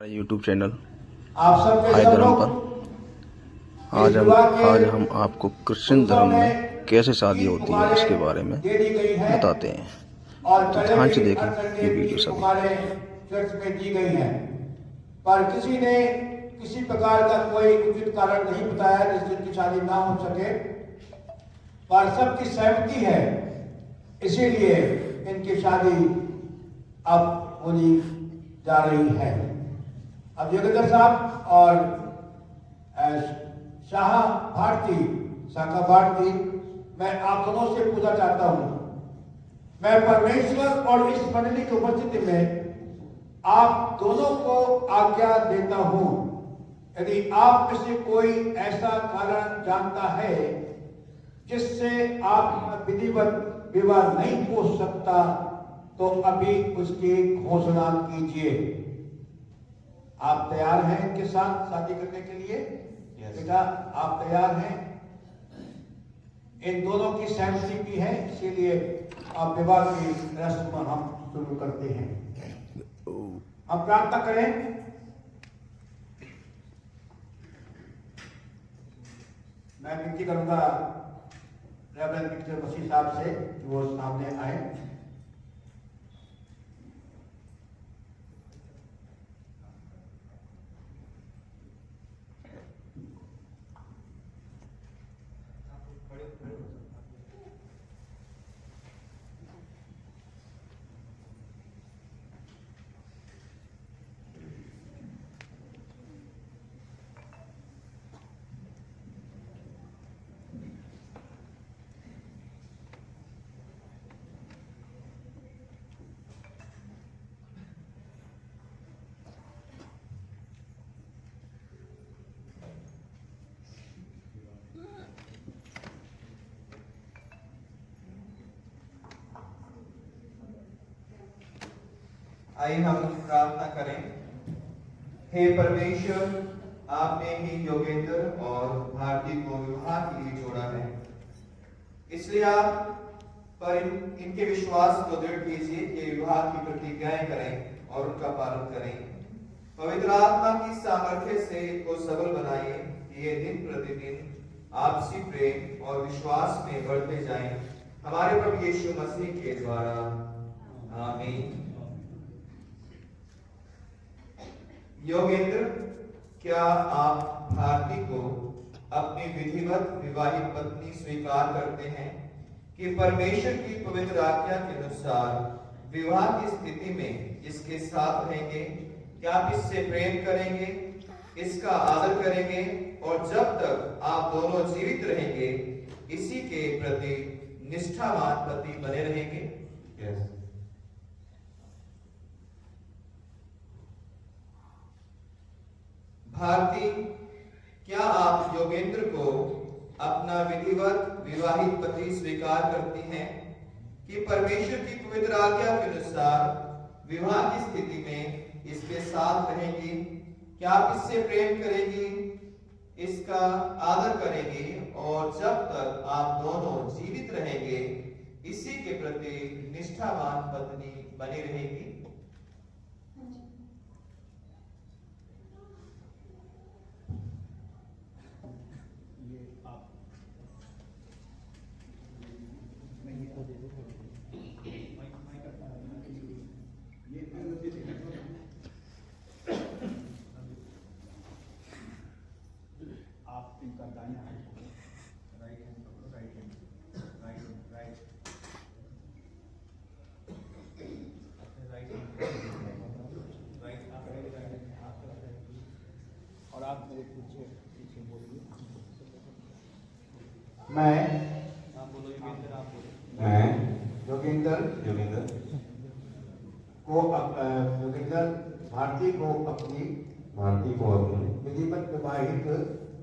YouTube channel आप सब हाय धर्म लोग पर आज हम आपको क्रिश्चियन धर्म में कैसे शादी होती है इसके बारे में दे दी गई है बताते हैं। और तो पहले ध्यान भी से देखें हर संडे ये भी वीडियो सभी। हमारे चर्च में दी गई है, पर किसी ने किसी प्रकार का कोई उचित कारण नहीं बताया जिससे इनकी शादी ना हो सके, पर सबकी सहमति है, इसीलिए इनकी शादी अब होनी जा रही है। अब योगेंद्र साहब और शाह भारती शाखा भारती, मैं आप दोनों से पूछना चाहता हूं, मैं परमेश्वर और इस मंडली की उपस्थिति में आप दोनों को आज्ञा देता हूं, यदि आप में से कोई ऐसा कारण जानता है जिससे आप विधिवत विवाह नहीं हो सकता, तो अभी उसकी घोषणा कीजिए। आप तैयार हैं इनके साथ शादी करने के लिए? बेटा आप तैयार हैं? इन दोनों की सहमति भी है, इसीलिए आप विवाह की रस्म हम शुरू करते हैं। हम प्रार्थना करें। मैं विनती करूंगा रेवरेंड विक्टर मसीह साहब से कि वो सामने आए। आइए हम प्रार्थना करें। हे परमेश्वर, आपने ही योगेंद्र और भारती को विवाह के लिए जोड़ा है, इसलिए आप पर इनके विश्वास को दृढ़ कीजिए कि विवाह की प्रतिज्ञाएं करें और उनका पालन करें। पवित्र आत्मा की सामर्थ्य से इनको सबल बनाइए कि ये दिन प्रतिदिन आपसी प्रेम और विश्वास में बढ़ते जाएं, हमारे प्रभु यीशु मसीह के द्वारा, आमीन। योगेंद्र, क्या आप भारती को अपनी विधिवत विवाहित पत्नी स्वीकार करते हैं कि परमेश्वर की पवित्र आज्ञा के अनुसार विवाह की स्थिति में इसके साथ रहेंगे, क्या आप इससे प्रेम करेंगे, इसका आदर करेंगे और जब तक आप दोनों जीवित रहेंगे इसी के प्रति निष्ठावान पति बने रहेंगे? यस। भारती, क्या आप योगेंद्र को अपना विधिवत विवाहित पति स्वीकार करती हैं कि परमेश्वर की पवित्र आज्ञा के अनुसार विवाह की स्थिति में इसके साथ रहेंगी, क्या आप इससे प्रेम करेंगी, इसका आदर करेंगी और जब तक आप दोनों जीवित रहेंगे इसी के प्रति निष्ठावान पत्नी बनी रहेगी? आप इनका दाहिना हाथ राइट हैंड पकड़ो, राइट हैंड राइट और आप मेरे पीछे बोलिए। मैं योगेंद्र योगेंद्र भारती को अपनी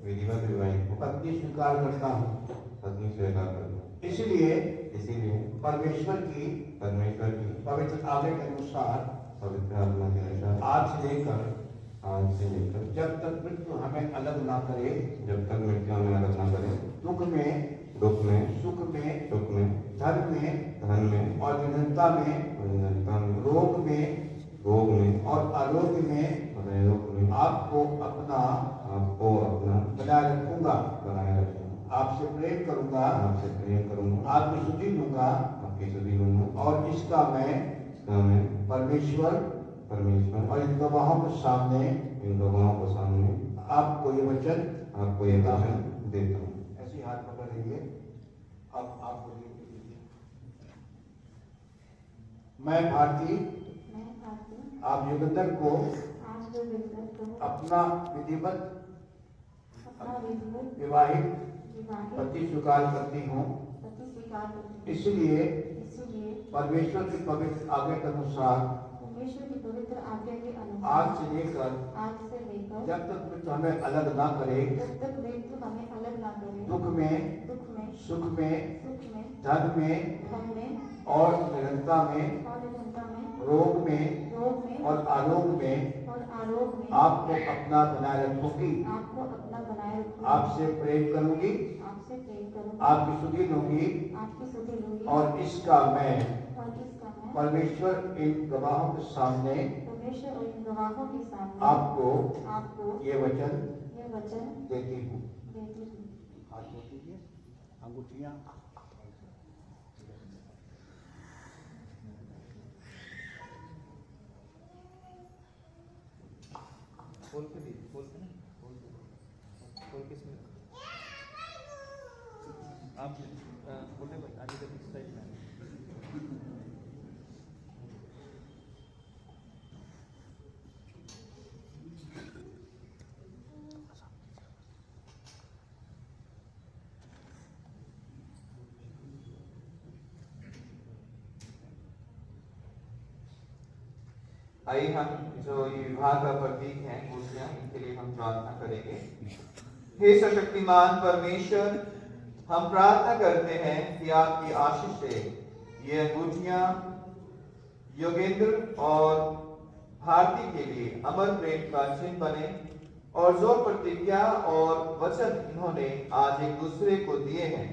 विधिवत विवाहित पत्नी स्वीकार करता हूँ, इसलिए परमेश्वर की पवित्र आज्ञा के अनुसार आज से लेकर जब तक मृत्यु हमें अलग ना करे, दुख में सुख में, धन में और विधनता में, रोग में रोग में और आरोग्य में आपको अपना बनाए रखूंगा। आपसे प्रेम करूंगा, आपकी सुधि लूंगा और इसका मैं परमेश्वर और इन गवाहों के सामने आपको ये वचन देता हूँ। ऐसे हाथ पकड़ लीजिए। अब आप बोलिए। मैं भारती आप योगेंद्र को अपना विधिवत विवाहित पति स्वीकार करती हूँ। इसलिए परमेश्वर की पवित्र आज्ञा के अनुसार आज से लेकर जब तक हमें अलग ना करे, दुख में, सुख में, धन में और निरंतरता में, रोग में और आरोग्य में आपको अपना बनाए रखूंगी। आपसे प्रेम करूंगी, आपकी सुधि लूंगी और इसका मैं परमेश्वर इन गवाहों के सामने आपको ये वचन देती हूँ। हाथ धो दीजिए, अंगूठियाँ। खोल के दी, खोल के ना, खोल के इसमें आप खोले भाई, आगे तक इस साइड में। आइए हम जो ये विवाह का प्रतीक है अंगूठियां, इनके लिए हम प्रार्थना करेंगे। हे सशक्तिमान परमेश्वर, हम प्रार्थना करते हैं कि आपकी आशीष से ये अंगूठियां योगेंद्र और भारती के लिए अमर प्रेम का चिन्ह बने और जो प्रतिज्ञा और वचन इन्होंने आज एक दूसरे को दिए हैं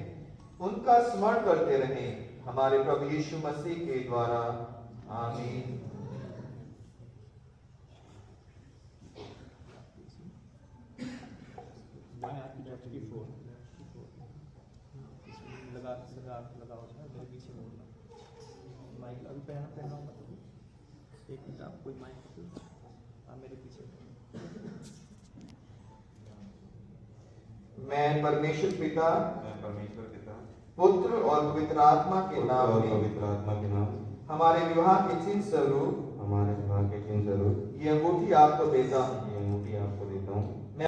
उनका स्मरण करते रहें, हमारे प्रभु यीशु मसीह के द्वारा। आमीन। लगाओ मेरे पीछे बोलना। माइक अभी पहना एक मिनट, आप कोई माइक मेरे पीछे। मैं परमेश्वर पिता, पुत्र और पवित्र आत्मा के नाम हमारे विवाह के चिन्ह स्वरूप हमारे विवाह के चिन्ह स्वरूप ये अंगूठी आपको देता हूँ। ये अंगूठी आपको देता हूँ। मैं